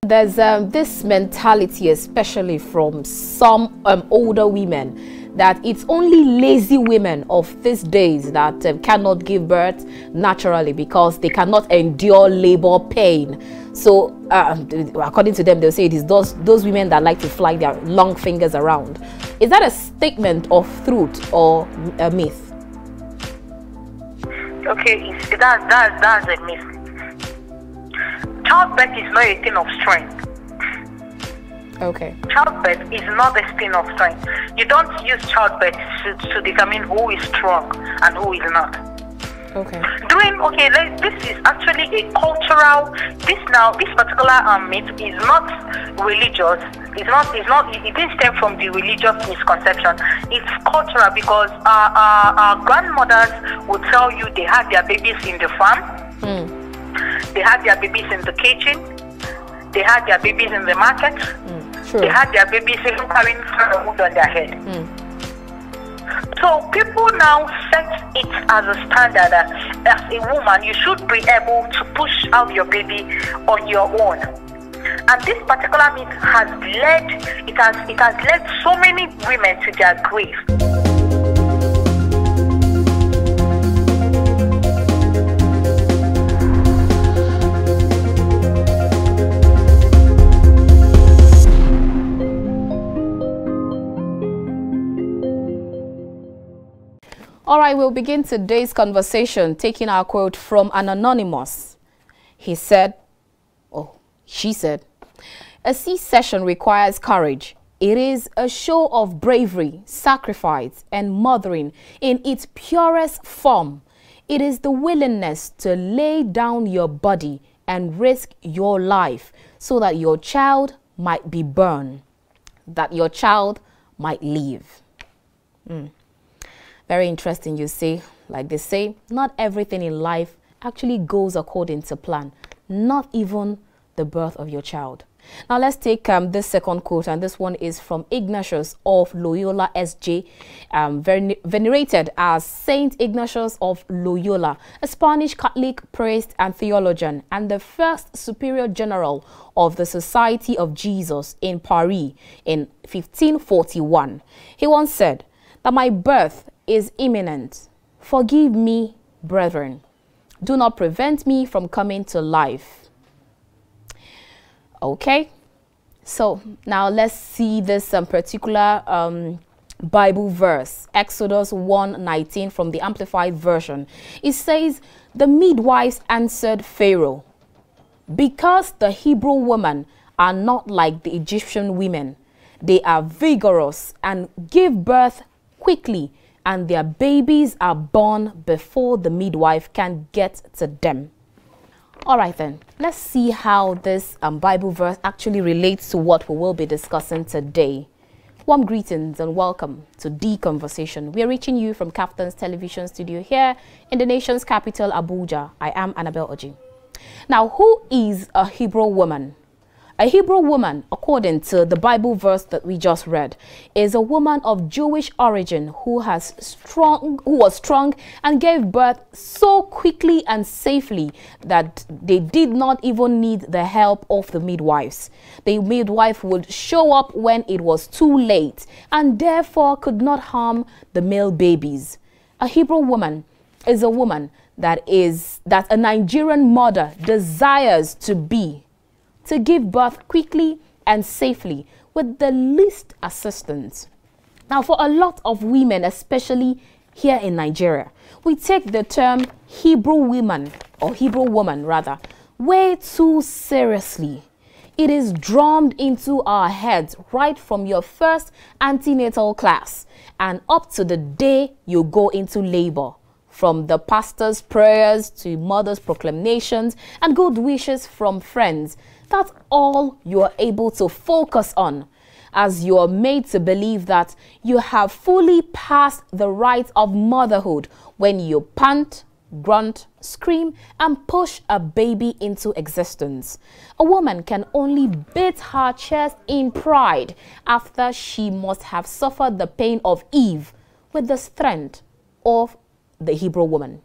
There's this mentality, especially from some older women, that it's only lazy women of these days that cannot give birth naturally because they cannot endure labor pain. So according to them, they'll say it is those women that like to fly their long fingers around. Is that a statement of truth or a myth? Okay, that's a myth. Childbirth is not a thing of strength. Okay. Childbirth is not a thing of strength. You don't use childbirth to determine who is strong and who is not. Okay. This is actually a cultural. This particular myth is not religious. It didn't stem from the religious misconception. It's cultural because our grandmothers would tell you they had their babies in the farm. They had their babies in the kitchen. They had their babies in the market. True. They had their babies even carrying firewood on their head. So people now set it as a standard that as a woman you should be able to push out your baby on your own. And this particular myth has led so many women to their grave. All right, we'll begin today's conversation taking our quote from an anonymous. He said, she said, a C-section requires courage. It is a show of bravery, sacrifice, and mothering in its purest form. It is the willingness to lay down your body and risk your life so that your child might be born, that your child might live. Very interesting, you see. Like they say, not everything in life actually goes according to plan, not even the birth of your child. Now let's take this second quote, and this one is from Ignatius of Loyola SJ, venerated as Saint Ignatius of Loyola, a Spanish Catholic priest and theologian, and the first superior general of the Society of Jesus in Paris in 1541. He once said that my birth is imminent. Forgive me, brethren. Do not prevent me from coming to life. Okay, so now let's see this particular Bible verse, Exodus 1:19 from the Amplified Version. It says, the midwives answered Pharaoh, because the Hebrew women are not like the Egyptian women. They are vigorous and give birth quickly, and their babies are born before the midwife can get to them. All right then, let's see how this Bible verse actually relates to what we will be discussing today. Warm greetings and welcome to The Conversation. We are reaching you from Captain's Television Studio here in the nation's capital, Abuja. I am Annabelle Oji. Now, who is a Hebrew woman? A Hebrew woman, according to the Bible verse that we just read, is a woman of Jewish origin who was strong and gave birth so quickly and safely that they did not even need the help of the midwives. The midwife would show up when it was too late and therefore could not harm the male babies. A Hebrew woman is a woman that a Nigerian mother desires to be, to give birth quickly and safely with the least assistance. Now, for a lot of women, especially here in Nigeria, we take the term Hebrew woman, or Hebrew woman rather, way too seriously. It is drummed into our heads right from your first antenatal class and up to the day you go into labor. From the pastor's prayers to mother's proclamations and good wishes from friends, that's all you are able to focus on, as you are made to believe that you have fully passed the rites of motherhood when you pant, grunt, scream, and push a baby into existence. A woman can only beat her chest in pride after she must have suffered the pain of Eve with the strength of the Hebrew woman.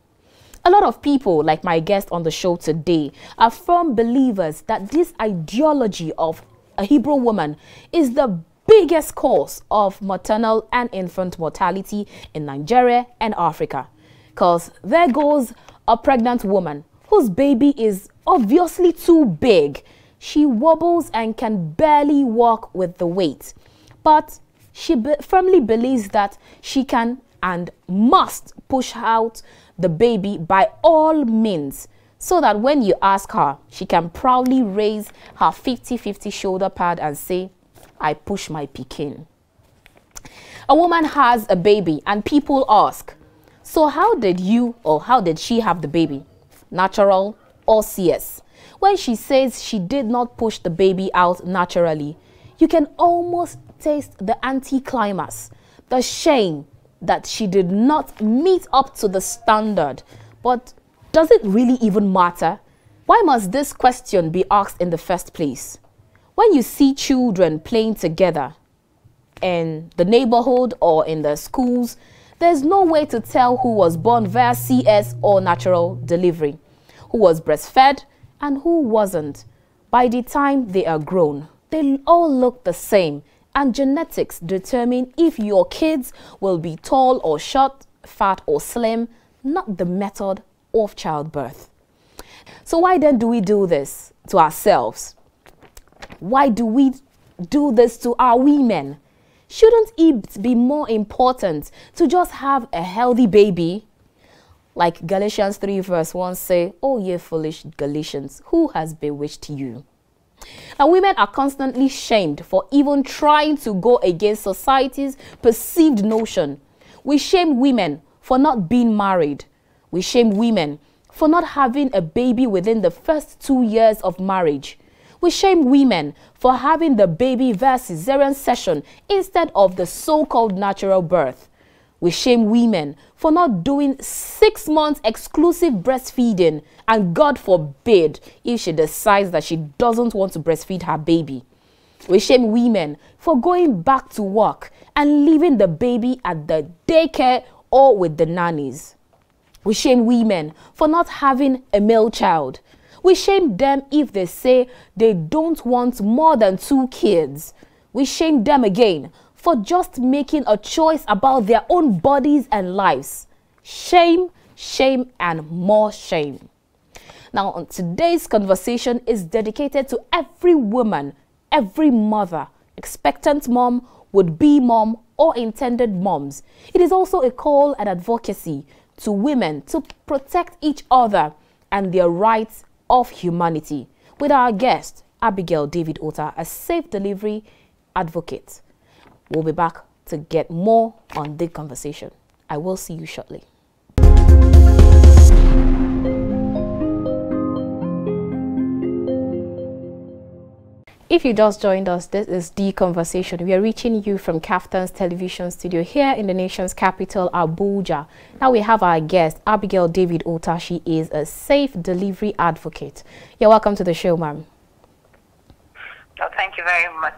A lot of people, like my guest on the show today, are firm believers that this ideology of a Hebrew woman is the biggest cause of maternal and infant mortality in Nigeria and Africa. Because there goes a pregnant woman whose baby is obviously too big. She wobbles and can barely walk with the weight. But she firmly believes that she can and must push out the baby by all means, so that when you ask her, she can proudly raise her 50-50 shoulder pad and say, I push my pikin. A woman has a baby and people ask, so how did you or how did she have the baby? Natural or CS? When she says she did not push the baby out naturally, you can almost taste the anticlimax, the shame that she did not meet up to the standard. But does it really even matter? Why must this question be asked in the first place? When you see children playing together in the neighborhood or in the schools, there's no way to tell who was born via CS or natural delivery, who was breastfed and who wasn't. By the time they are grown, they all look the same, and genetics determine if your kids will be tall or short, fat or slim, not the method of childbirth. So why then do we do this to ourselves? Why do we do this to our women? Shouldn't it be more important to just have a healthy baby? Like Galatians 3 verse 1 say, "Oh ye foolish Galatians, who has bewitched you?" Now, women are constantly shamed for even trying to go against society's perceived notion. We shame women for not being married. We shame women for not having a baby within the first 2 years of marriage. We shame women for having the baby via Cesarean section instead of the so-called natural birth. We shame women for not doing 6 months exclusive breastfeeding, and God forbid if she decides that she doesn't want to breastfeed her baby. We shame women for going back to work and leaving the baby at the daycare or with the nannies. We shame women for not having a male child. We shame them if they say they don't want more than 2 kids. We shame them again for just making a choice about their own bodies and lives. Shame, shame, and more shame. Now, on today's conversation is dedicated to every woman, every mother, expectant mom, would-be mom, or intended moms. It is also a call and advocacy to women to protect each other and their rights of humanity. With our guest, Abigail David Ota, a safe delivery advocate. We'll be back to get more on the conversation. I will see you shortly. If you just joined us, this is The Conversation. We are reaching you from Kaftan's television studio here in the nation's capital, Abuja. Now we have our guest, Abigail David Ota. She is a safe delivery advocate. You're welcome to the show, ma'am. Oh, thank you very much.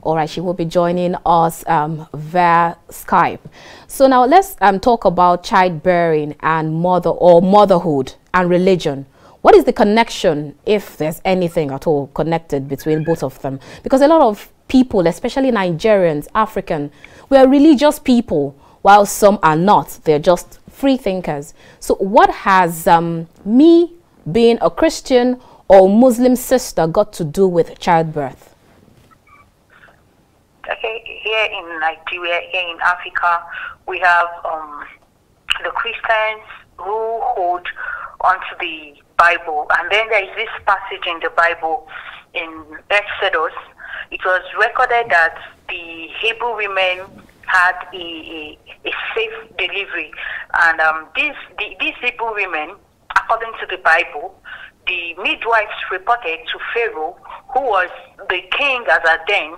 All right, she will be joining us via Skype. So now let's talk about childbearing and motherhood and religion. What is the connection, if there's anything at all connected between both of them? Because a lot of people, especially Nigerians, African, we are religious people, while some are not. They're just free thinkers. So what has me being a Christian or Muslim sister got to do with childbirth? Okay, here in Nigeria, here in Africa, we have the Christians who hold onto the Bible, and then there is this passage in the Bible in Exodus. It was recorded that the Hebrew women had a safe delivery, and these Hebrew women, according to the Bible, the midwives reported to Pharaoh, who was the king as at then.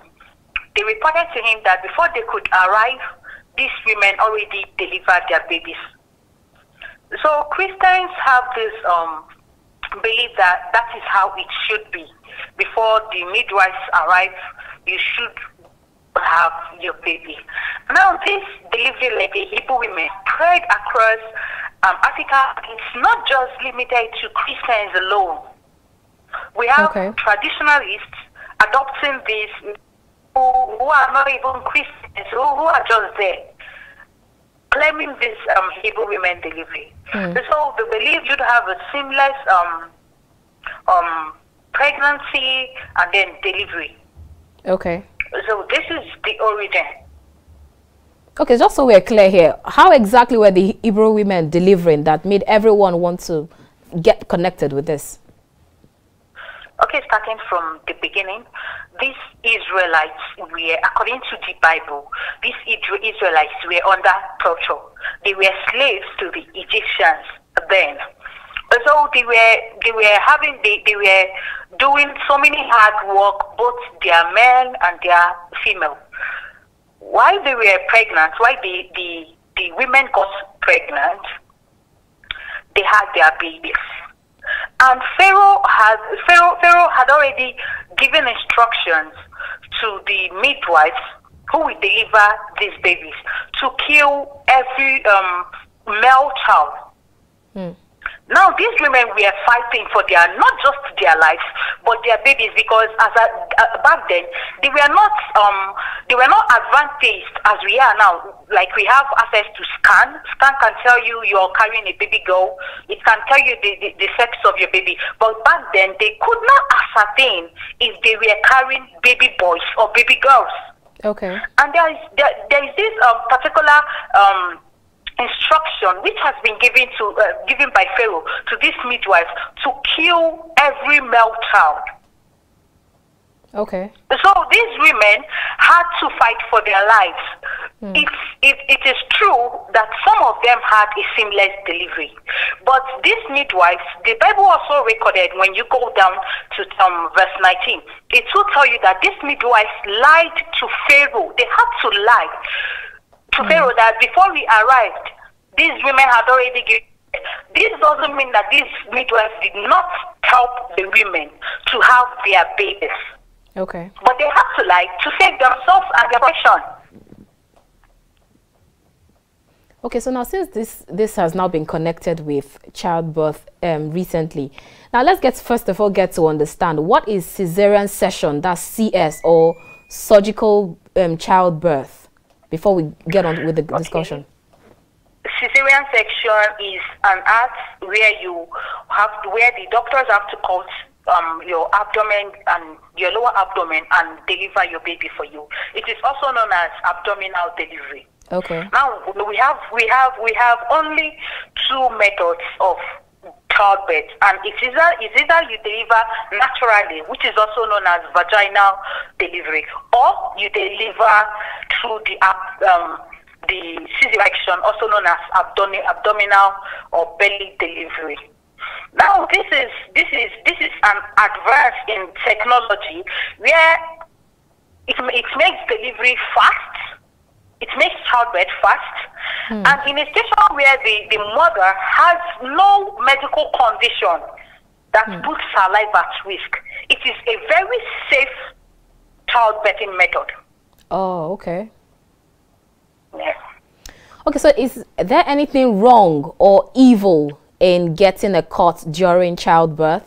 They reported to him that before they could arrive, these women already delivered their babies. So Christians have this belief that that is how it should be. Before the midwives arrive, you should have your baby. Now this delivery, like the Hebrew women, spread across Africa, it's not just limited to Christians alone. We have traditionalists adopting this who are not even Christians, who are just there, claiming this Hebrew women delivery. So they believe you'd have a seamless pregnancy and then delivery. Okay. So this is the origin. Okay, just so we're clear here, how exactly were the Hebrew women delivering that made everyone want to get connected with this? Okay, starting from the beginning, these Israelites were, according to the Bible, these Israelites were under torture. They were slaves to the Egyptians then. So they were doing so many hard work, both their men and their female. While they were pregnant, while the women got pregnant, they had their babies. And Pharaoh had already given instructions to the midwives who will deliver these babies to kill every male child. Now these women were fighting for their, not just their lives, but their babies, because back then they were not advantaged as we are now. Like we have access to scan. Scan can tell you you're carrying a baby girl. It can tell you the sex of your baby. But back then they could not ascertain if they were carrying baby boys or baby girls. Okay. And there is this particular instruction which has been given by Pharaoh to these midwives to kill every male child. Okay. So these women had to fight for their lives. It is true that some of them had a seamless delivery, but these midwives, the Bible also recorded, when you go down to verse 19, it will tell you that these midwives lied to Pharaoh. They had to lie to Pharaoh that before we arrived, these women had already given. This doesn't mean that these midwives did not help the women to have their babies. Okay. But they had to lie to save themselves and their profession. Okay, so now since this has now been connected with childbirth recently, now let's first of all get to understand what is Cesarean section, that's CS, or surgical childbirth, before we get on with the discussion. Cesarean section is an act where the doctors have to cut your abdomen and your lower abdomen and deliver your baby for you. It is also known as abdominal delivery. Okay. Now we have only two methods of childbirth, and it's either you deliver naturally, which is also known as vaginal delivery, or you deliver through the C-section, also known as abdominal or belly delivery. Now this is an advance in technology where it makes delivery fast, it makes childbirth fast, and in a situation where the mother has no medical condition that puts her life at risk, it is a very safe childbirthing method. Oh, okay. Yeah. Okay, so is there anything wrong or evil in getting a cut during childbirth?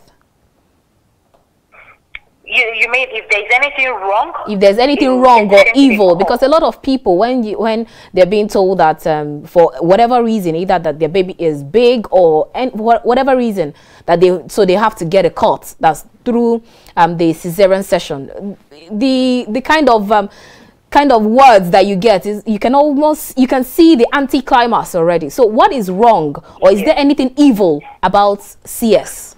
You mean if there's anything wrong? If there's anything wrong or evil, because a lot of people, when they're being told that for whatever reason, either that their baby is big or whatever reason, that they have to get a cut, that's through the cesarean section. The kind of words that you get is you can see the anti-climax already. So what is wrong, or is there anything evil about CS?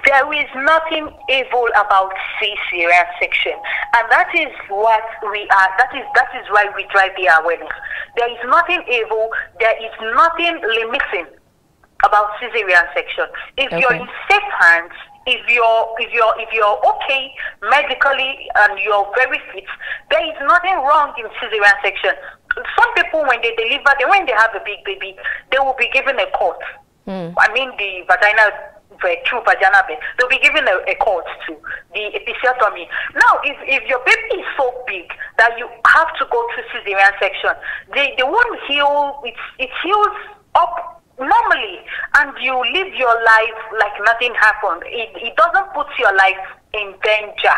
There is nothing evil about Cesarean section, and that is what we are. That is why we drive the awareness. There is nothing evil. There is nothing limiting about Cesarean section. If you're in safe hands, if you're okay medically and you're very fit, there is nothing wrong in Cesarean section. Some people, when they deliver, when they have a big baby, they will be given a cord. I mean the vaginal. True vaginal birth, they'll be given a cord to the episiotomy. Now, if your baby is so big that you have to go to cesarean section, they won't heal. It heals up you live your life like nothing happened. It doesn't put your life in danger.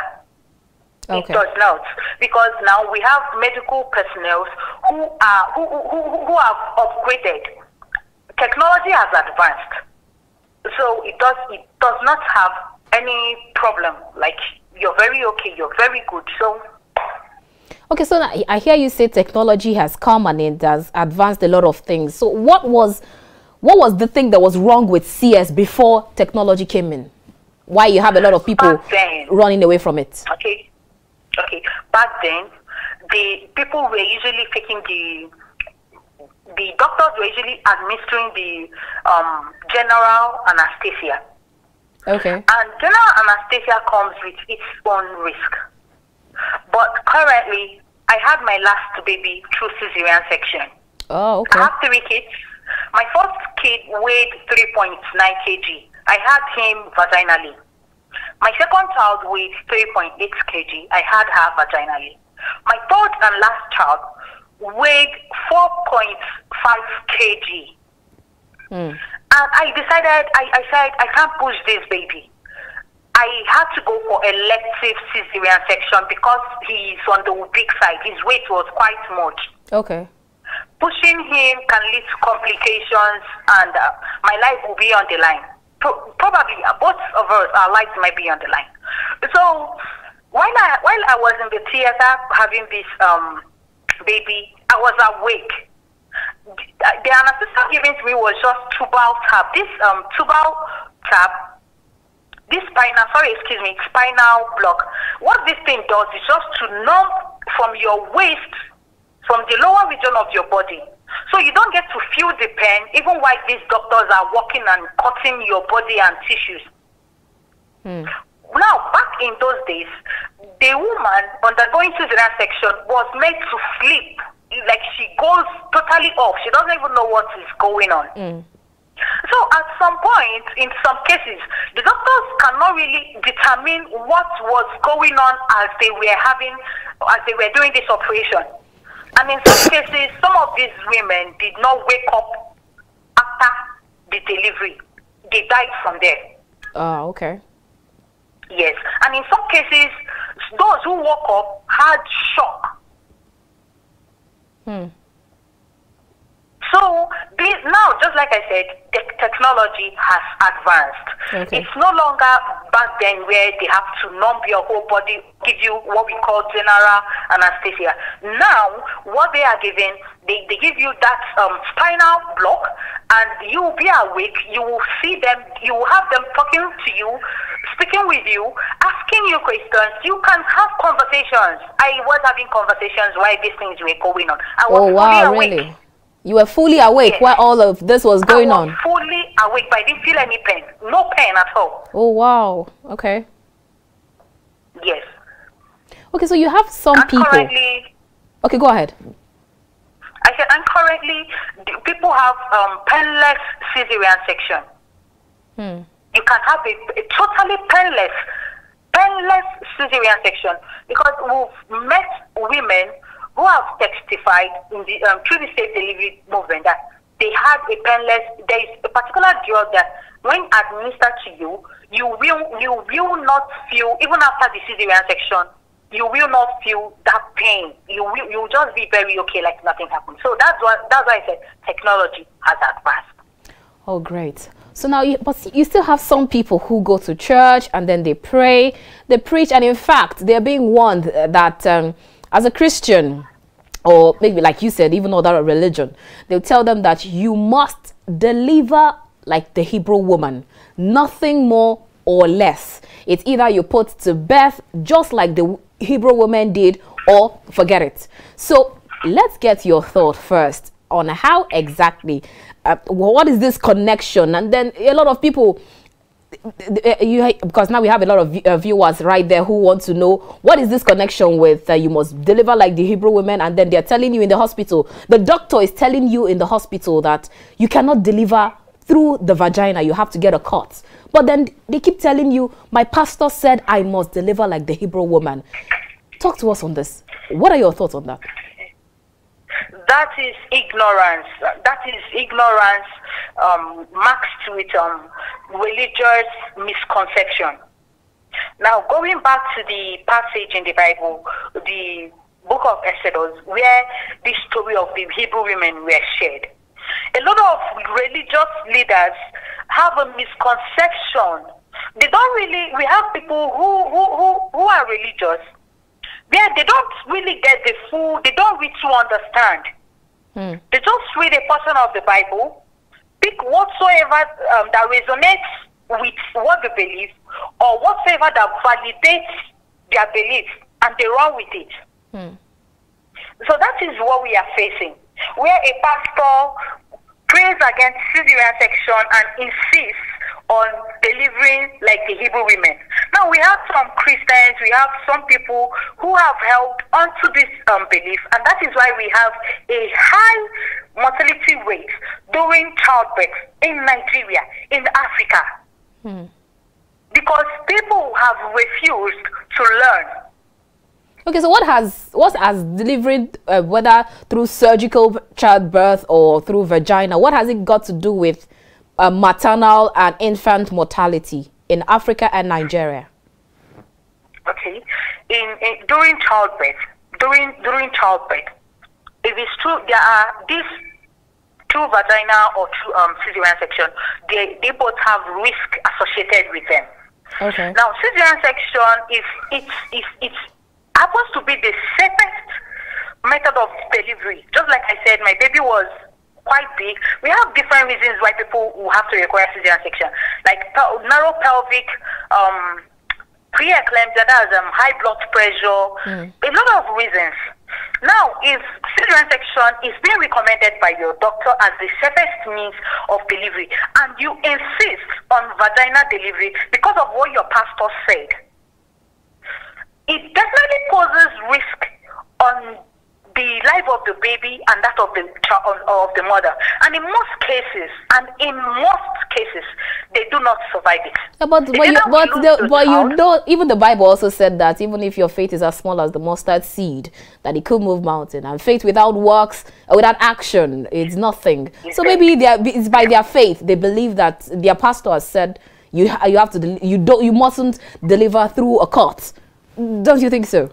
Okay. It does not, because now we have medical personnel who have upgraded. Technology has advanced, so it does not have any problem. Like, you're very okay, you're very good. So okay, so now I hear you say technology has come and it has advanced a lot of things. So what was the thing that was wrong with CS before technology came in? Why you have a lot of people running away from it? Okay. Back then, the people were usually taking the doctors were usually administering the general anesthesia. Okay. And general anesthesia comes with its own risk. But currently, I had my last baby through Cesarean section. Oh, okay. I have 3 kids. My first kid weighed 3.9 kg. I had him vaginally. My second child weighed 3.8 kg. I had her vaginally. My third and last child weighed 4.5 kg. And I decided, I said, I can't push this baby. I had to go for elective cesarean section because he's on the big side. His weight was quite much. Okay. Pushing him can lead to complications, and my life will be on the line. Probably both of us, our lives might be on the line. So while I was in the theater having this baby, I was awake. The anesthesia given to me was just tubal tap. This tubal tap, this spinal block. What this thing does is just to numb from your waist, from the lower region of your body. So you don't get to feel the pain, even while these doctors are working and cutting your body and tissues. Now, back in those days, the woman undergoing cesarean section was made to sleep. Like, she goes totally off. She doesn't even know what is going on. So at some point, in some cases, the doctors cannot really determine what was going on as they were doing this operation. And in some cases, some of these women did not wake up after the delivery. They died from there. Oh, okay. Yes. And in some cases, those who woke up had shock. So now, just like I said, the technology has advanced. Okay. It's no longer back then where they have to numb your whole body, give you what we call general anesthesia. Now, what they are giving, they give you that spinal block, and you will be awake. You will see them. You will have them talking to you, speaking with you, asking you questions. You can have conversations. I was having conversations while these things were going on. I was fully awake. Really? You were fully awake while all of this was going on? I was fully awake, but I didn't feel any pain. No pain at all. Oh, wow. Okay. Yes. Okay, so you have some people. Okay, go ahead. I said, and currently, people have painless cesarean section. You can have a totally painless cesarean section, because we've met women who have testified in the through the safe delivery movement that they had a painless. There is a particular drug that, when administered to you, you will not feel, even after the cesarean section, you will not feel that pain. You will just be very okay, like nothing happened. So that's why I said technology has advanced. Oh, great. So now, but you still have some people who go to church and then they pray, they preach, and in fact, they're being warned that as a Christian, or maybe like you said, even other religion, they'll tell them that you must deliver like the Hebrew woman, nothing more or less. It's either you put to birth just like the Hebrew woman did, or forget it. So let's get your thought first on how exactly, what is this connection? And then a lot of people, because now we have a lot of viewers right there who want to know, what is this connection with you must deliver like the Hebrew women, and then they're telling you in the hospital, the doctor is telling you in the hospital that you cannot deliver through the vagina, you have to get a cut. But then they keep telling you, my pastor said I must deliver like the Hebrew woman. Talk to us on this. What are your thoughts on that? That is ignorance. That is ignorance maxed with religious misconception. Now, going back to the passage in the Bible, the book of Exodus, where the story of the Hebrew women were shared, a lot of religious leaders have a misconception. They don't really, we have people who are religious. They don't really get the full, they don't read to understand. They just read a portion of the Bible, pick whatsoever that resonates with what they believe, or whatsoever that validates their belief, and they run with it. So that is what we are facing, where a pastor prays against Cesarean section and insists on delivering like the Hebrew women. Now we have some Christians, we have some people who have held onto this belief, and that is why we have a high mortality rate during childbirth in Nigeria, in Africa, because people have refused to learn. Okay, so what has delivery, whether through surgical childbirth or through vagina, what has it got to do with maternal and infant mortality in Africa and Nigeria? Okay, during childbirth, it is true there are these two vagina or two Cesarean section. They both have risk associated with them. Okay. Now, Cesarean section it's happens to be the safest method of delivery. Just like I said, my baby was quite big. We have different reasons why people will have to require Cesarean section, like narrow pelvic, pre-eclampsia, that is high blood pressure, a lot of reasons. Now, if Cesarean section is being recommended by your doctor as the safest means of delivery, and you insist on vaginal delivery because of what your pastor said, it definitely poses risk on the life of the baby and that of the mother. And in most cases, they do not survive it. Yeah, but you know, even the Bible also said that even if your faith is as small as the mustard seed, that it could move mountain. And faith without works, without action, is nothing. So maybe it's by their faith. They believe that their pastor has said you have to you mustn't deliver through a cot. Don't you think so?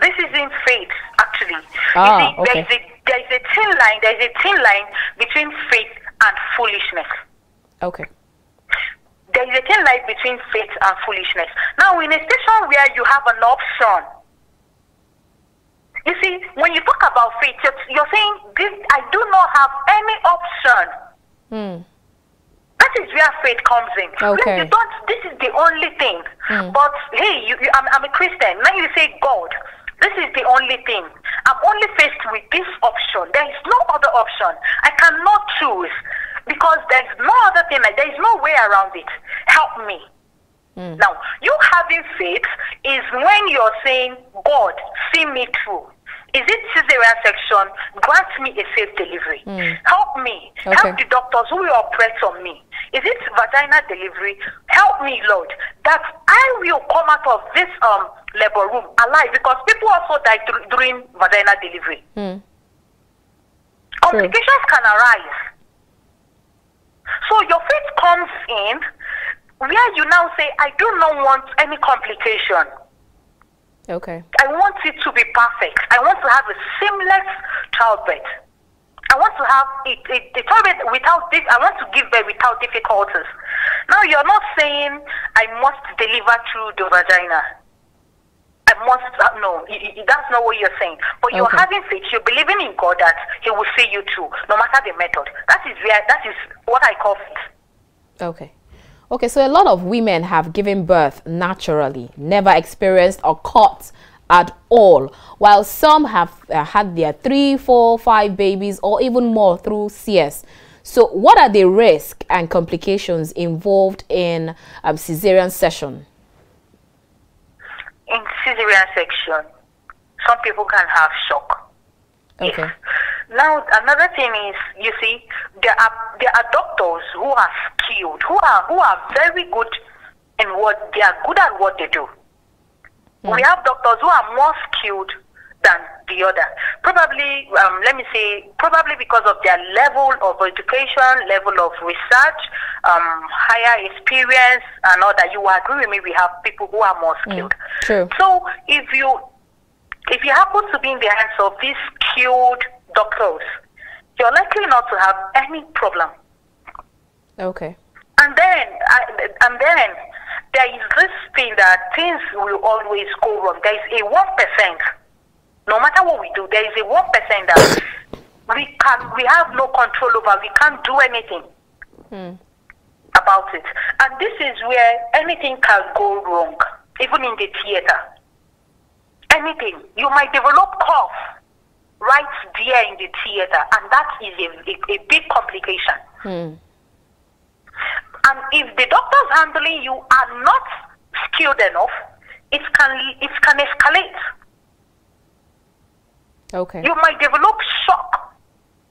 This is in faith, actually. Okay. There is a thin line between faith and foolishness. Okay. There is a thin line between faith and foolishness. Now, in a situation where you have an option, you see, when you talk about faith, you're saying, I do not have any option. That is where faith comes in. Okay. This is the only thing. But hey, I'm a Christian. Now you say, God, this is the only thing. I'm only faced with this option. There is no other option. I cannot choose because there is no other thing. There is no way around it. Help me. Now, you having faith is when you're saying, God, see me through. Is it Cesarean section? Grant me a safe delivery. Help me. Okay. Help the doctors who will operate on me. Is it vaginal delivery? Help me, Lord, that I will come out of this labor room alive, because people also die during vaginal delivery. Complications can arise. So your faith comes in where you now say, I do not want any complication. Okay. I want it to be perfect. I want to have a seamless childbirth. I want to have a childbirth without this. I want to give birth without difficulties. Now you're not saying I must deliver through the vagina. I must no. That's not what you're saying. But you're having faith. You're believing in God that He will see you through, no matter the method. That is what I call faith. Okay. Okay, so a lot of women have given birth naturally, never experienced or caught at all, while some have had their 3, 4, 5 babies or even more through CS. So what are the risks and complications involved in cesarean section? In cesarean section, some people can have shock. Okay. Now, another thing is, you see, there are doctors who are skilled, who are very good in what they are good at what they do. We have doctors who are more skilled than the other. Probably, let me say, probably because of their level of education, level of research, higher experience, and all that. You agree with me? We have people who are more skilled. True. So if you happen to be in the hands of these skilled doctors, you're likely not to have any problem. Okay. And then there is this thing that things will always go wrong. There is a 1%. No matter what we do, there is a 1% that we have no control over. We can't do anything about it. And this is where anything can go wrong, even in the theater. Anything. You might develop cough right there in the theater, and that is a big complication. And if the doctors handling you are not skilled enough, it can escalate. Okay. You might develop shock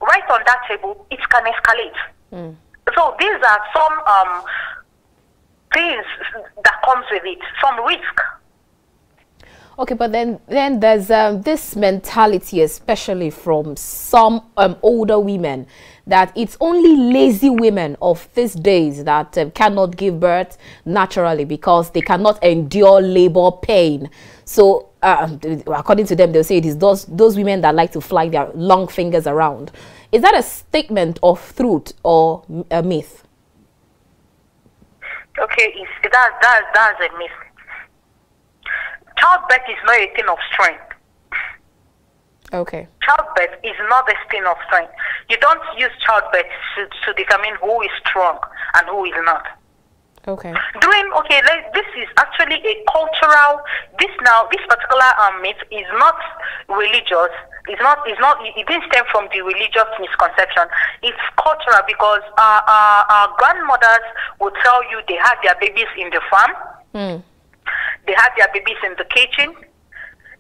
right on that table. It can escalate. So these are some things that comes with it, some risk. Okay, but then there's this mentality, especially from some older women, that it's only lazy women of these days that cannot give birth naturally because they cannot endure labor pain. So according to them, they'll say it is those women that like to fly their long fingers around. Is that a statement of truth or a myth? Okay, that's a myth. Childbirth is not a thing of strength. Okay. Childbirth is not a thing of strength. You don't use childbirth to determine who is strong and who is not. Okay. This is actually a cultural. This particular myth is not religious. It didn't stem from the religious misconception. It's cultural because our grandmothers would tell you they had their babies in the farm. They had their babies in the kitchen.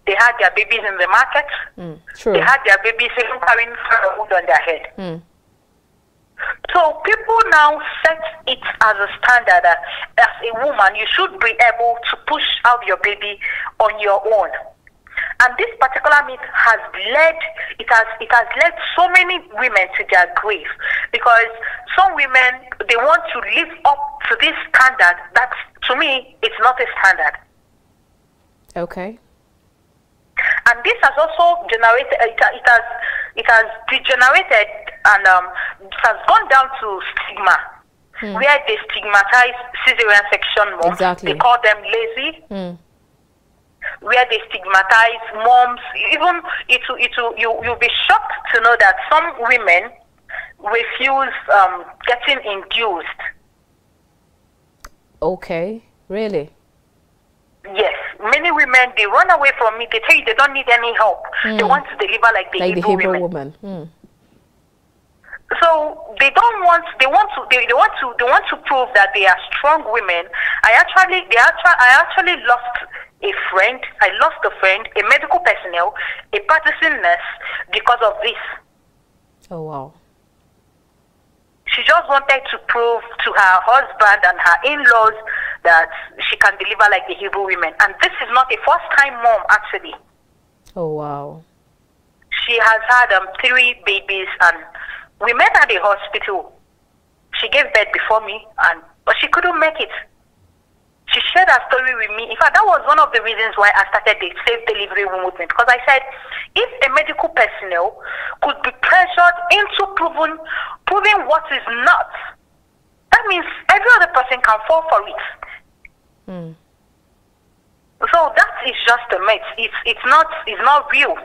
They had their babies in the market. True. They had their babies even carrying firewood on their head. So people now set it as a standard that as a woman, you should be able to push out your baby on your own. And this particular myth has led so many women to their grave, because some women, they want to live up to this standard that, to me, it's not a standard. Okay. And this has also generated, it has degenerated, and it has gone down to stigma, where they stigmatize cesarean section moms. Exactly. They call them lazy. Where they stigmatize moms. Even you'll be shocked to know that some women refuse getting induced. Okay, really? Yes, many women, they run away from me. They tell you they don't need any help. They want to deliver like the Hebrew women. So they want to prove that they are strong women. I actually lost a friend. I lost a friend, a medical personnel, a practicing nurse, because of this. Oh wow. She just wanted to prove to her husband and her in-laws that she can deliver like the Hebrew women. And this is not a first-time mom, actually. Oh, wow. She has had 3 babies, and we met at the hospital. She gave birth before me, but she couldn't make it. She shared her story with me. In fact, that was one of the reasons why I started the safe delivery movement, because I said, if a medical personnel could be pressured into proving what is not, that means every other person can fall for it. So that is just a myth. It's not real.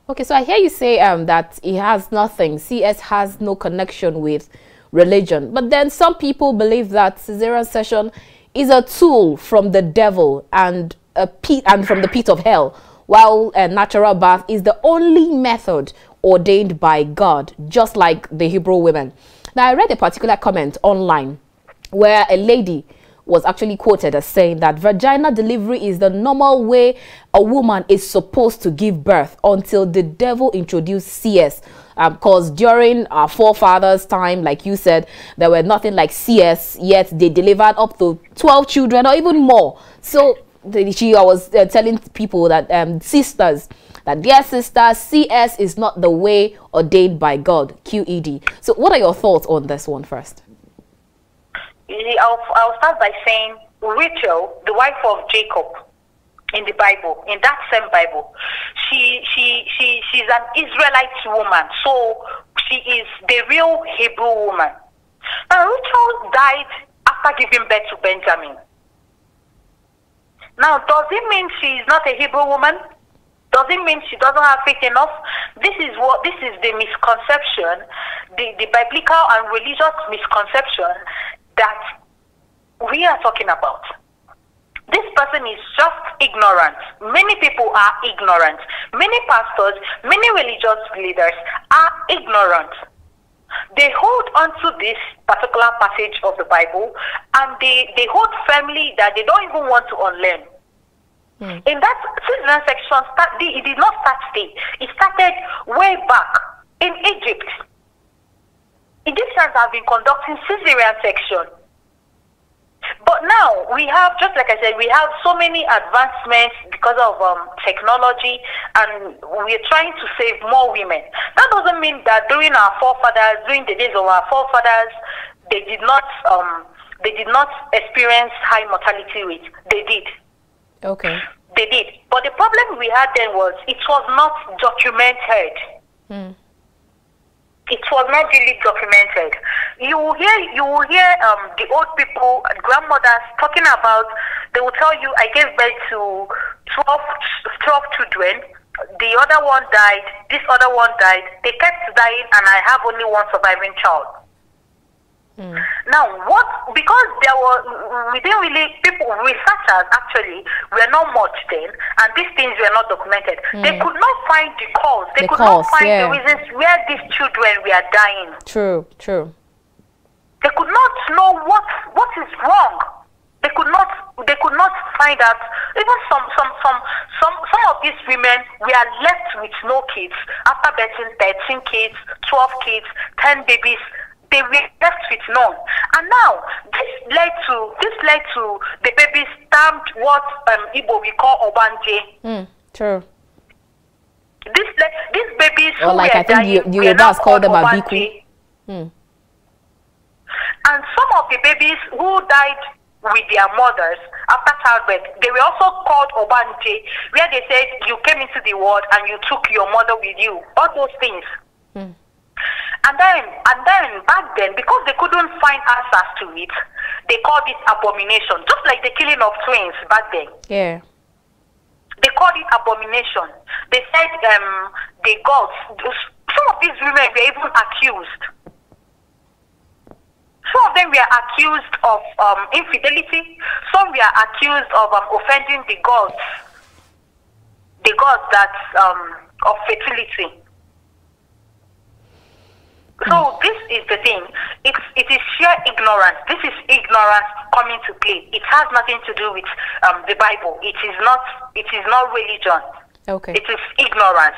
Okay, so I hear you say that it has nothing. CS has no connection with religion. But then some people believe that cesarean section is a tool from the devil and from the pit of hell, while a natural birth is the only method ordained by God, just like the Hebrew women. Now, I read a particular comment online where a lady was actually quoted as saying that vaginal delivery is the normal way a woman is supposed to give birth until the devil introduced CS. Because during our forefathers' time, like you said, there were nothing like CS, yet they delivered up to 12 children or even more. So I was telling people that sisters, that, dear sister, CS is not the way ordained by God, QED. So what are your thoughts on this one first? I'll start by saying Rachel, the wife of Jacob, in the Bible, in that same Bible, she's an Israelite woman, so she is the real Hebrew woman. Now Rachel died after giving birth to Benjamin. Now, does it mean she is not a Hebrew woman? Does it mean she doesn't have faith enough? This is the misconception, the biblical and religious misconception that we are talking about. This person is just ignorant. Many people are ignorant. Many pastors, many religious leaders are ignorant. They hold on to this particular passage of the Bible, and they hold firmly that they don't even want to unlearn. In that children section, it did not start today. It started way back in Egypt. Egyptians have been conducting Cesarean section. But now we have, just like I said, we have so many advancements because of technology, and we're trying to save more women. That doesn't mean that during the days of our forefathers, they did not experience high mortality rate. They did. Okay. They did. But the problem we had then was it was not documented. It was not really documented. You will hear the old people, grandmothers talking about. They will tell you, I gave birth to 12 children. The other one died. This other one died. They kept dying, and I have only one surviving child. Now, because we didn't really, researchers actually were not much then, and these things were not documented. They could not find the cause. They could not find the reasons where these children were dying. True. They could not know what is wrong. They could not find out. Even some of these women were left with no kids after birthing 13 kids, 12 kids, 10 babies. They were left with none. And now this led to the babies stamped what Igbo we call Obanje. True. These babies or who like were I think dying, you guys call them Abiku. And some of the babies who died with their mothers after childbirth, they were also called Obanje, where they said you came into the world and you took your mother with you. All those things. And then back then, because they couldn't find answers to it, they called it abomination, just like the killing of twins back then. Yeah. They called it abomination. They said the gods. Some of these women were even accused. Some of them were accused of infidelity. Some were accused of offending the gods. The gods that of fertility. So this is the thing. It is sheer ignorance. This is ignorance coming to play. It has nothing to do with the Bible. It is not religion. Okay. It is ignorance.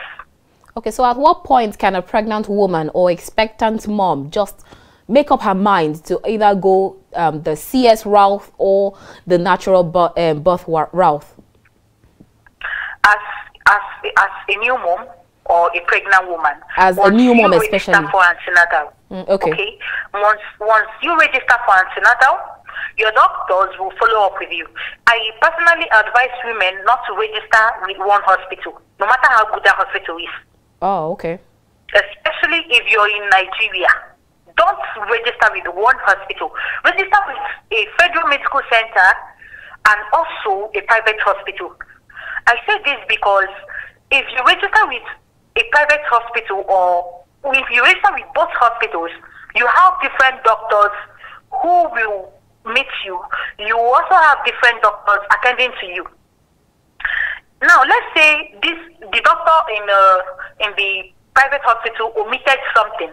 Okay, so at what point can a pregnant woman or expectant mom just make up her mind to either go the CS route or the natural birth route? As a new mom or a pregnant woman. As a new mom especially. Register for antenatal. Okay. Once you register for antenatal, your doctors will follow up with you. I personally advise women not to register with one hospital, no matter how good that hospital is. Oh, okay. Especially if you're in Nigeria. Don't register with one hospital. Register with a federal medical center and also a private hospital. I say this because if you register with a private hospital or if you register with both hospitals, you have different doctors who will meet you. You also have different doctors attending to you. Now, let's say the doctor in the private hospital omitted something.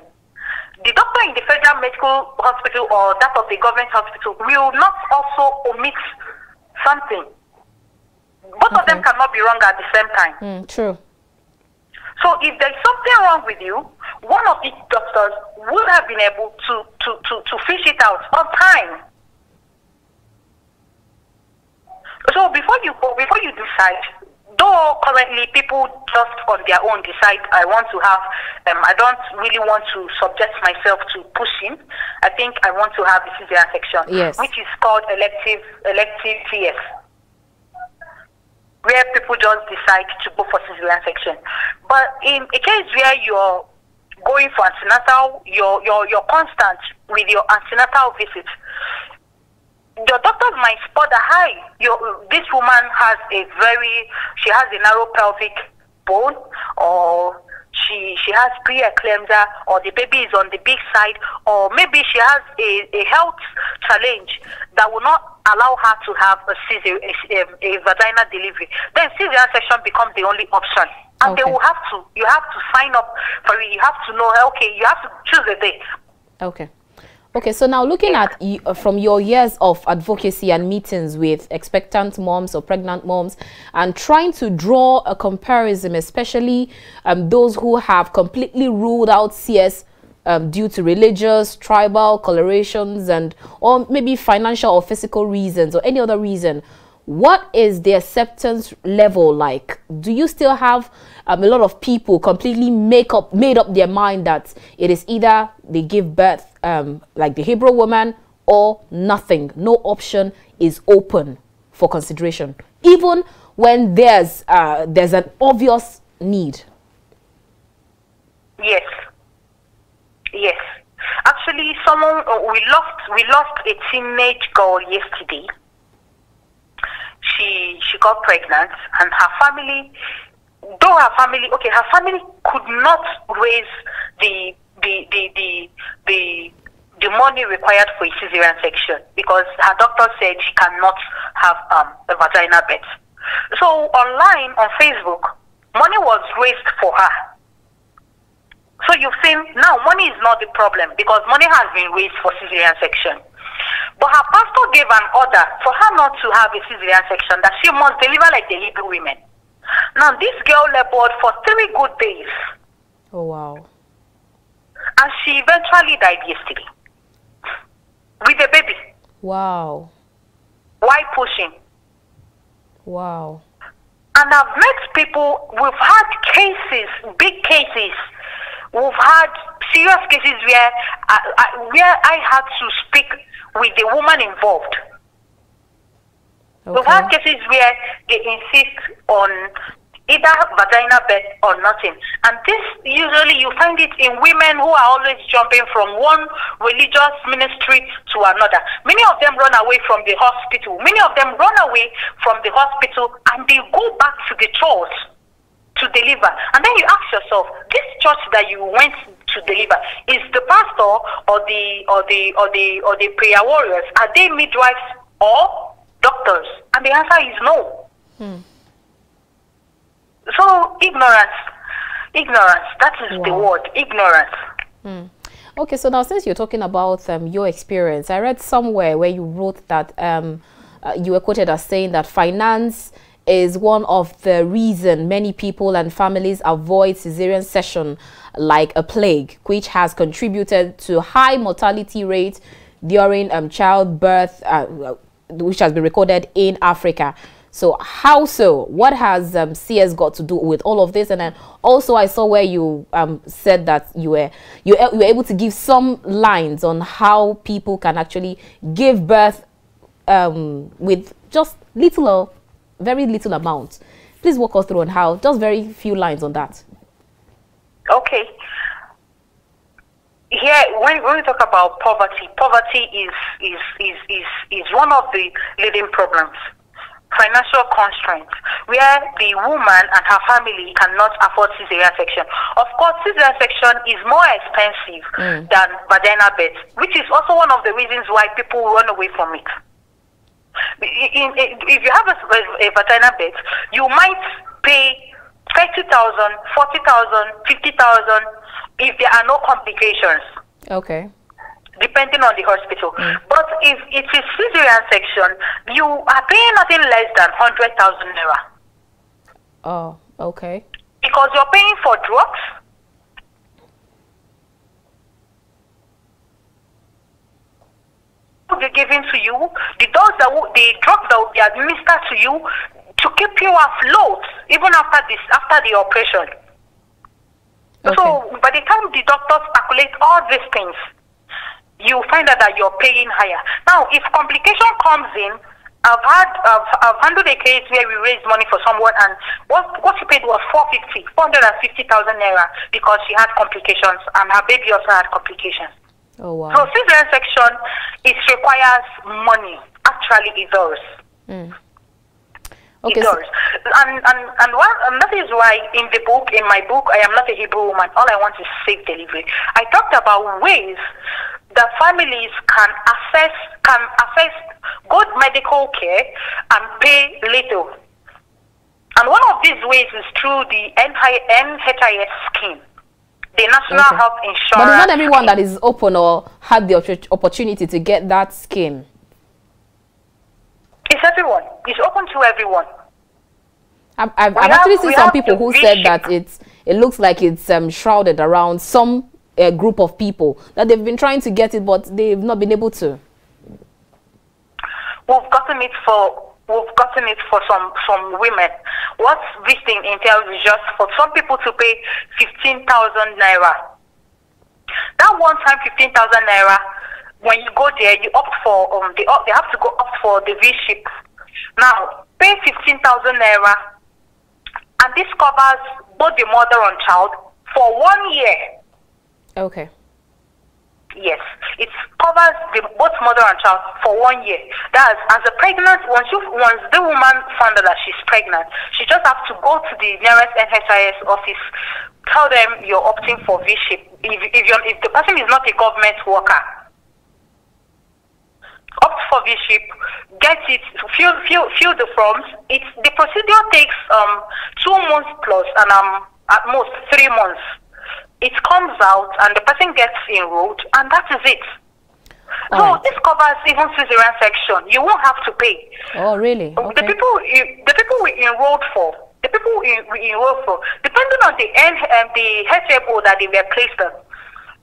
The doctor in the federal medical hospital or that of the government hospital will not also omit something. Both of them cannot be wrong at the same time. True. So if there's something wrong with you, one of the doctors would have been able to fish it out on time. So before you decide, Though currently people just on their own decide, I want to have, I don't really want to subject myself to pushing. I think I want to have a cesarean section, yes, which is called elective TF, where people just decide to go for cesarean section. But in a case where you're going for antenatal, you're constant with your antenatal visit, the doctors might spot that, hi, this woman has she has a narrow pelvic bone, or she has preeclampsia, or the baby is on the big side, or maybe she has a health challenge that will not allow her to have a vaginal delivery. Then cesarean section becomes the only option. And okay, you have to sign up for it. You have to know, okay, you have to choose a day. Okay. Okay, so now looking at from your years of advocacy and meetings with expectant moms or pregnant moms, and trying to draw a comparison, especially those who have completely ruled out CS due to religious, tribal colorations, or maybe financial or physical reasons or any other reason, what is the acceptance level like? Do you still have a lot of people completely made up their mind that it is either they give birth like the Hebrew woman, or nothing? No option is open for consideration, even when there's an obvious need. Yes. Yes. Actually, we lost a teenage girl yesterday. She got pregnant, and her family could not raise the money required for a cesarean section, because her doctor said she cannot have a vaginal birth. So online on Facebook, money was raised for her. So you've seen now money is not the problem, because money has been raised for cesarean section. But her pastor gave an order for her not to have a cesarean section, that she must deliver like the Hebrew women. Now this girl labored for 3 good days. Oh wow. And she eventually died yesterday with a baby. Wow. Why pushing? Wow. And I've met people, we've had cases, big cases. We've had serious cases where I had to speak with the woman involved. Okay. We've had cases where they insist on either vaginal birth or nothing. And this, usually you find it in women who are always jumping from one religious ministry to another. Many of them run away from the hospital. Many of them run away from the hospital and they go back to the church to deliver. And then you ask yourself, this church that you went to deliver, is the pastor or the prayer warriors, are they midwives or doctors? And the answer is no. So ignorance, that is the word, ignorance. Okay, so now since you're talking about your experience, I read somewhere where you wrote that you were quoted as saying that finance is one of the reason many people and families avoid cesarean section like a plague, which has contributed to high mortality rate during childbirth, which has been recorded in Africa. So how so? What has CS got to do with all of this? And then also I saw where you said that you were able to give some lines on how people can actually give birth with just very little amount. Please walk us through on how, just very few lines on that. Okay. Here, when we talk about poverty is one of the leading problems. Financial constraints, where the woman and her family cannot afford cesarean section. Of course, cesarean section is more expensive than vaginal birth, which is also one of the reasons why people run away from it. If you have a vaginal birth, you might pay 30,000, 40,000, 50,000 if there are no complications. Okay. Depending on the hospital. But if it is cesarean section, you are paying nothing less than 100,000 naira. Oh, okay. Because you're paying for drugs, given to you, the drugs that will be administered to you to keep you afloat even after the operation. Okay. So by the time the doctors calculate all these things, you find out that you're paying higher. Now, if complication comes in, I've handled a case where we raised money for someone, and what she paid was 450,000 naira because she had complications, and her baby also had complications. Oh wow! So cesarean section, it requires money. Actually, it does. Okay, it does. And that is why in my book, I am not a Hebrew woman. All I want is safe delivery. I talked about ways that families can access good medical care and pay little. And one of these ways is through the NHIS scheme, the National Health Insurance. But not everyone that is open or had the opportunity to get that scheme. It's everyone. It's open to everyone. I've actually seen some people who said that it looks like it's shrouded around some group of people, that they've been trying to get it, but they've not been able to. We've gotten it for some women. What this thing entails is just for some people to pay 15,000 naira. That one time 15,000 naira, when you go there, you opt for they have to go opt for the V-ship. Now, pay 15,000 naira, and this covers both the mother and child for 1 year. Okay. Yes, it covers both mother and child for 1 year. That's as a pregnant. Once the woman found out that she's pregnant, she just has to go to the nearest NHIS office, tell them you're opting for V-ship. If the person is not a government worker, opt for V-ship, get it, fill the forms. The procedure takes 2 months plus, and at most 3 months. It comes out and the person gets enrolled, and that is it. So this covers even cesarean section. You won't have to pay. Oh, really? Okay. The people we enrolled for, depending on the HMO that they were placed on,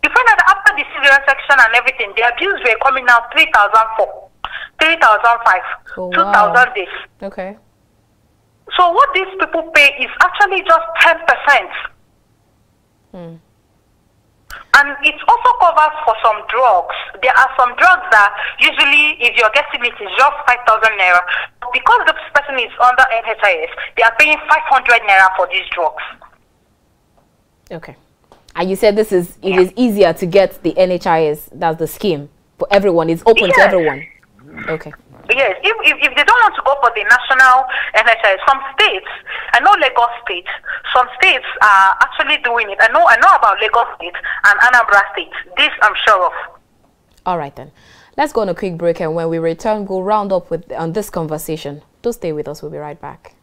you find that after the cesarean section and everything, the abuse were coming out 3,004, 3,005, 2,000 days. Okay. So what these people pay is actually just 10%. And it also covers for some drugs. There are some drugs that usually, if you're getting it, is just 5,000 naira. Because the person is under NHIS, they are paying 500 naira for these drugs. Okay. And you said it is easier to get the NHIS, that's the scheme, for everyone. It's open to everyone. Okay. Yes, if they don't want to go for the national NHIS, some states, I know Lagos State, some states are actually doing it. I know about Lagos State and Anambra State. This I'm sure of. All right then. Let's go on a quick break, and when we return, we'll round up on this conversation. Do stay with us. We'll be right back.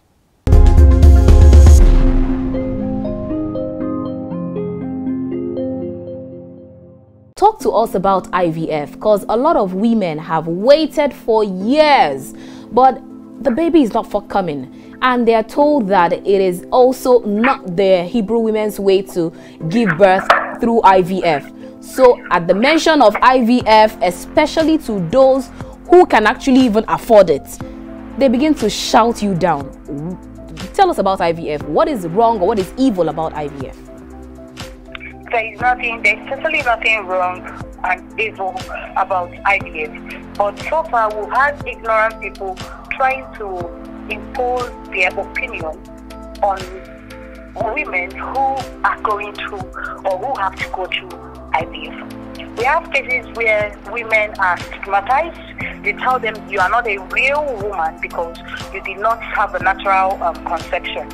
Talk to us about IVF, because a lot of women have waited for years, but the baby is not forthcoming, and they are told that it is also not the Hebrew women's way to give birth through IVF. So at the mention of IVF, especially to those who can actually even afford it, they begin to shout you down. Tell us about IVF. What is wrong or what is evil about IVF? There's totally nothing wrong and evil about IVF. But so far, we've had ignorant people trying to impose their opinion on women who are going through or who have to go through IVF. We have cases where women are stigmatized. They tell them you are not a real woman because you did not have a natural conception.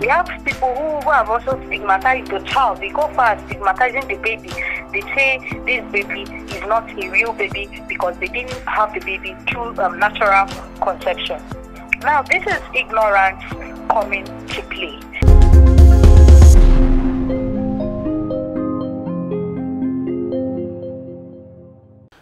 We have people who have also stigmatized the child. They go far stigmatizing the baby. They say this baby is not a real baby because they didn't have the baby through natural conception. Now, this is ignorance coming to play.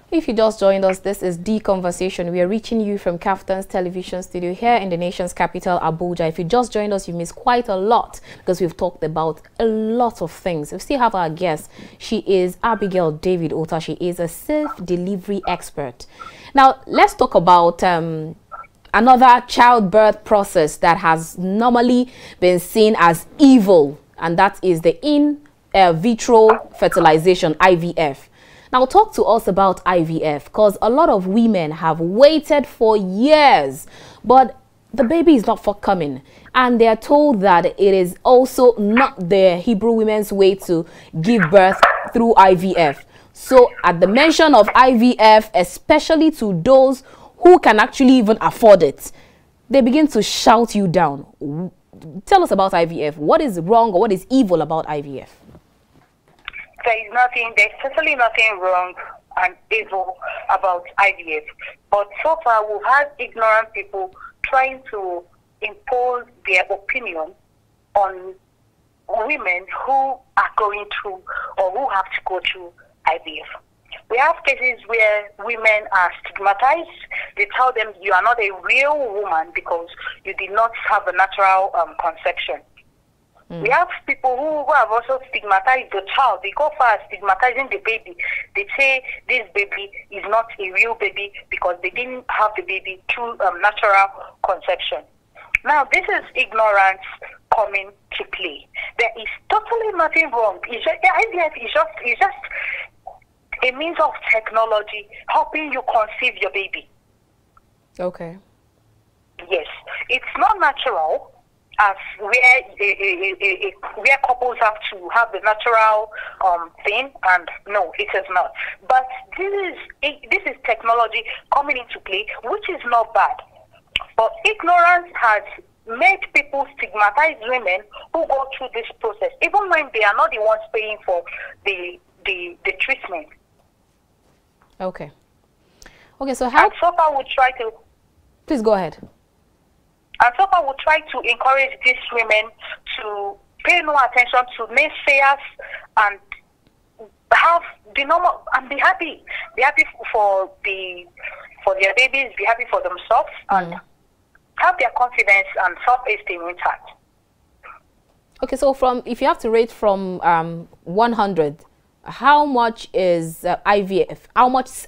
If you just joined us, this is The Conversation. We are reaching you from Kaftan's television studio here in the nation's capital, Abuja. If you just joined us, you missed quite a lot because we've talked about a lot of things. We still have our guest. She is Abigail David Ota. She is a self-delivery expert. Now, let's talk about another childbirth process that has normally been seen as evil, and that is the in vitro fertilization, IVF. Now, talk to us about IVF, because a lot of women have waited for years, but the baby is not forthcoming, and they are told that it is also not the Hebrew women's way to give birth through IVF. So, at the mention of IVF, especially to those who can actually even afford it, they begin to shout you down. Tell us about IVF. What is wrong or what is evil about IVF? There's totally nothing wrong and evil about IVF. But so far, we've had ignorant people trying to impose their opinion on women who are going through or who have to go through IVF. We have cases where women are stigmatized. They tell them you are not a real woman because you did not have a natural conception. We have people who have also stigmatized the child. They go far as stigmatizing the baby. They say this baby is not a real baby because they didn't have the baby through natural conception. Now, this is ignorance coming to play. There is totally nothing wrong. IVF is just a means of technology helping you conceive your baby. Okay. Yes, it's not natural. As where couples have to have the natural thing, and no, it is not. But this is technology coming into play, which is not bad. But ignorance has made people stigmatize women who go through this process, even when they are not the ones paying for the treatment. Okay. Okay. So how? And so far, we try to. Please go ahead. And so far, we try to encourage these women to pay no attention to naysayers and have the normal and be happy. Be happy for their babies, be happy for themselves, and have their confidence and self-esteem intact. Okay, so if you have to rate from 100, how much is IVF?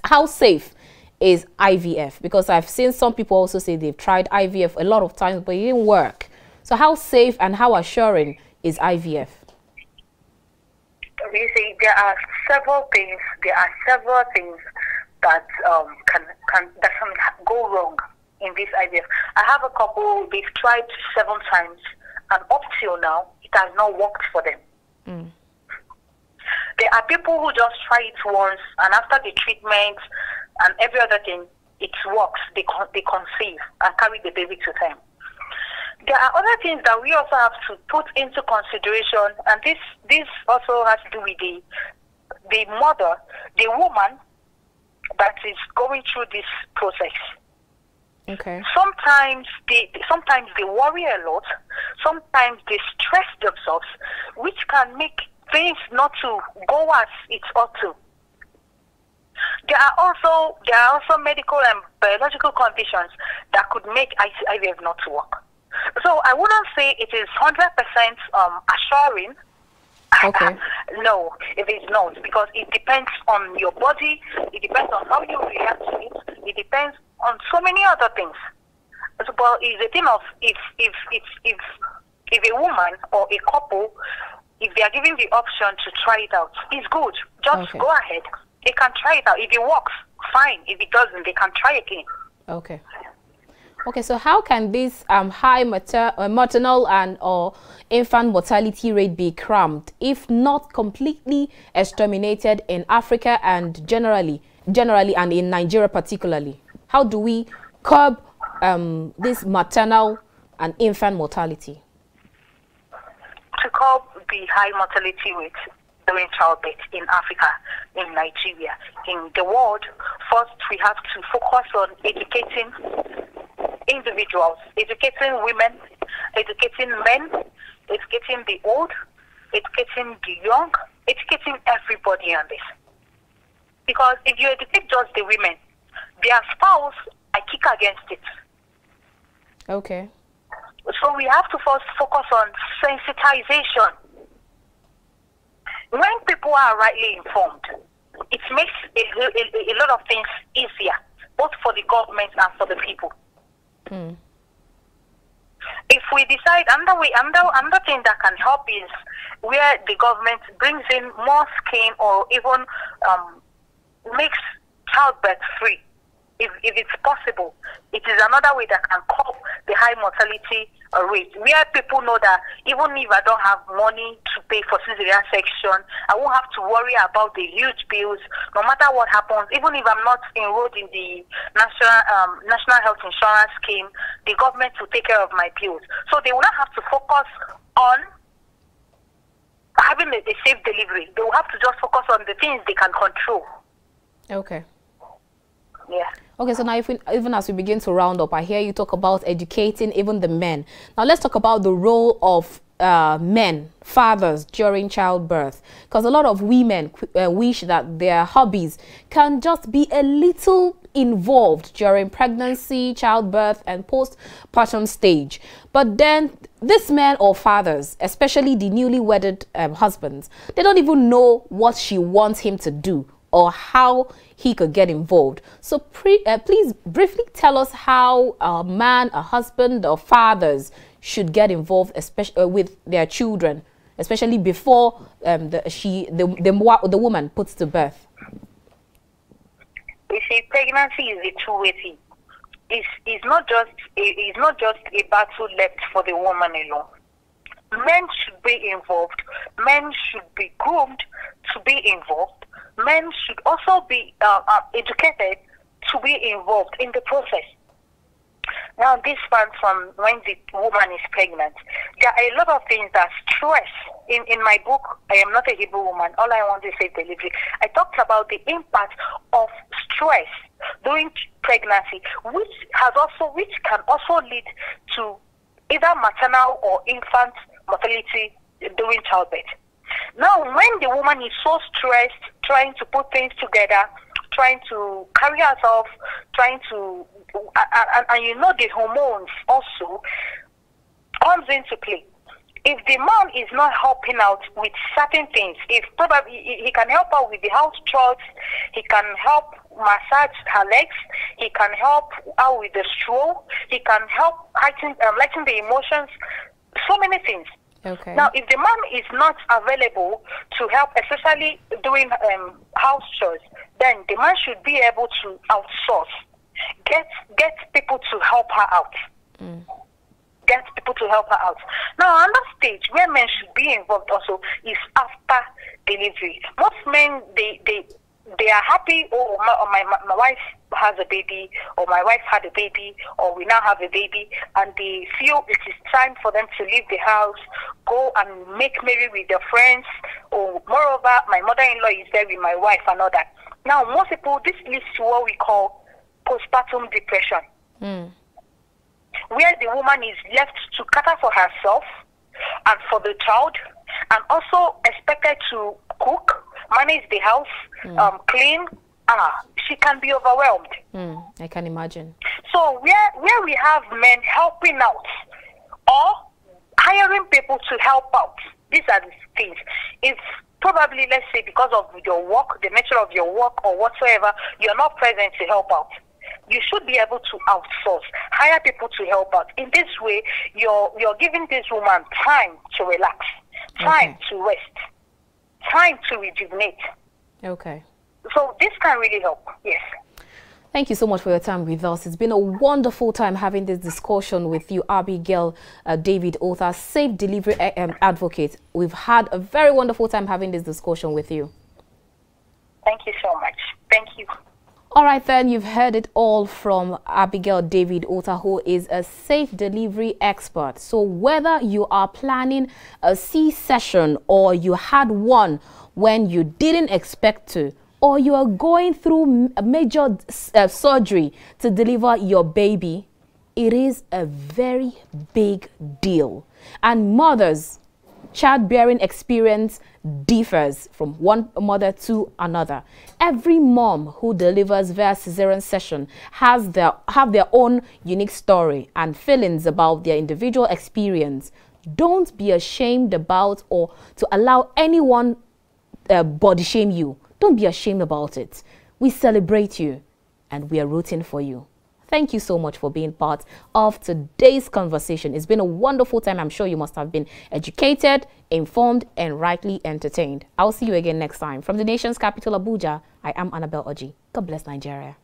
How safe is IVF? Because I've seen some people also say they've tried IVF a lot of times, but it didn't work. So how safe and how assuring is IVF? You see, there are several things. There are several things that can go wrong in this IVF. I have a couple. They've tried 7 times, and up till now, it has not worked for them. There are people who just try it once, and after the treatment and every other thing, it works. They conceive and carry the baby to term. There are other things that we also have to put into consideration, and this also has to do with the mother, the woman that is going through this process. Okay. Sometimes they worry a lot. Sometimes they stress themselves, which can make things not to go as it ought to. There are also medical and biological conditions that could make IVF not to work. So I wouldn't say it is 100% assuring. Okay. No, it is not, because it depends on your body. It depends on how you react to it. It depends on so many other things. So, but it's a thing of if a woman or a couple, if they are given the option to try it out, it's good. Just go ahead. They can try it out. If it works, fine. If it doesn't, they can try again. Okay. Okay, so how can this high maternal and or infant mortality rate be cramped, if not completely exterminated in Africa and generally and in Nigeria particularly? How do we curb this maternal and infant mortality? To curb the high mortality rate during childbirth in Africa, in Nigeria, in the world, first we have to focus on educating individuals, educating women, educating men, educating the old, educating the young, educating everybody on this. Because if you educate just the women, their spouse, I kick against it. Okay. So we have to first focus on sensitization. When people are rightly informed, it makes a lot of things easier, both for the government and for the people. If we decide another thing that can help is where the government brings in more scheme or even makes childbirth free. If it's possible, it is another way that can curb the high mortality rate. Where people know that even if I don't have money to pay for cesarean section, I won't have to worry about the huge bills. No matter what happens, even if I'm not enrolled in the national health insurance scheme, the government will take care of my bills. So they will not have to focus on having a safe delivery. They will have to just focus on the things they can control. Okay. Yeah. Okay, so now even as we begin to round up, I hear you talk about educating even the men. Now let's talk about the role of men, fathers, during childbirth. Because a lot of women wish that their hobbies can just be a little involved during pregnancy, childbirth, and postpartum stage. But then these men or fathers, especially the newly wedded husbands, they don't even know what she wants him to do or how he could get involved. So please briefly tell us how a man, a husband, or fathers should get involved, especially with their children, especially before the woman puts to birth. You see, pregnancy is a two-way thing. It's not just a battle left for the woman alone. Men should be involved. Men should be groomed to be involved. Men should also be educated to be involved in the process. Now, this spans from when the woman is pregnant. There are a lot of things that stress. In my book, I Am Not a Hebrew Woman, All I Want is Safe Delivery, I talked about the impact of stress during pregnancy, which can also lead to either maternal or infant mortality during childbirth. Now, when the woman is so stressed, trying to put things together, trying to carry herself, and you know the hormones also comes into play. If the man is not helping out with certain things, if probably he can help out with the house chores, he can help massage her legs, he can help out with the stroll, he can help lighten the emotions, so many things. Okay. Now, if the man is not available to help, especially doing house chores, then the man should be able to outsource, get people to help her out. Get people to help her out. Now, another stage where men should be involved also is after delivery. Most men, they are happy, oh, my wife has a baby, or my wife had a baby, or we now have a baby, and they feel it is time for them to leave the house, go and make merry with their friends, or moreover, my mother-in-law is there with my wife and all that. Now, most people, this leads to what we call postpartum depression, where the woman is left to cater for herself and for the child, and also expected to cook, manage the house, clean. She can be overwhelmed. I can imagine. So where we have men helping out or hiring people to help out, these are the things. If probably, let's say, because of your work, the nature of your work or whatsoever, you're not present to help out, you should be able to outsource, hire people to help out. In this way, you're giving this woman time to relax, time to rest, time to rejuvenate. Okay. So this can really help, yes. Thank you so much for your time with us. It's been a wonderful time having this discussion with you, Abigail David Otha, Safe Delivery Advocate. We've had a very wonderful time having this discussion with you. Thank you so much. Thank you. All right, then, you've heard it all from Abigail David Otha, who is a safe delivery expert. So whether you are planning a C-section or you had one when you didn't expect to, or you are going through a major surgery to deliver your baby, it is a very big deal. And mothers, childbearing experience differs from one mother to another. Every mom who delivers via cesarean section have their own unique story and feelings about their individual experience. Don't be ashamed about or to allow anyone body shame you. Don't be ashamed about it. We celebrate you and we are rooting for you. Thank you so much for being part of today's conversation. It's been a wonderful time. I'm sure you must have been educated, informed, and rightly entertained. I'll see you again next time. From the nation's capital, Abuja, I am Annabelle Oji. God bless Nigeria.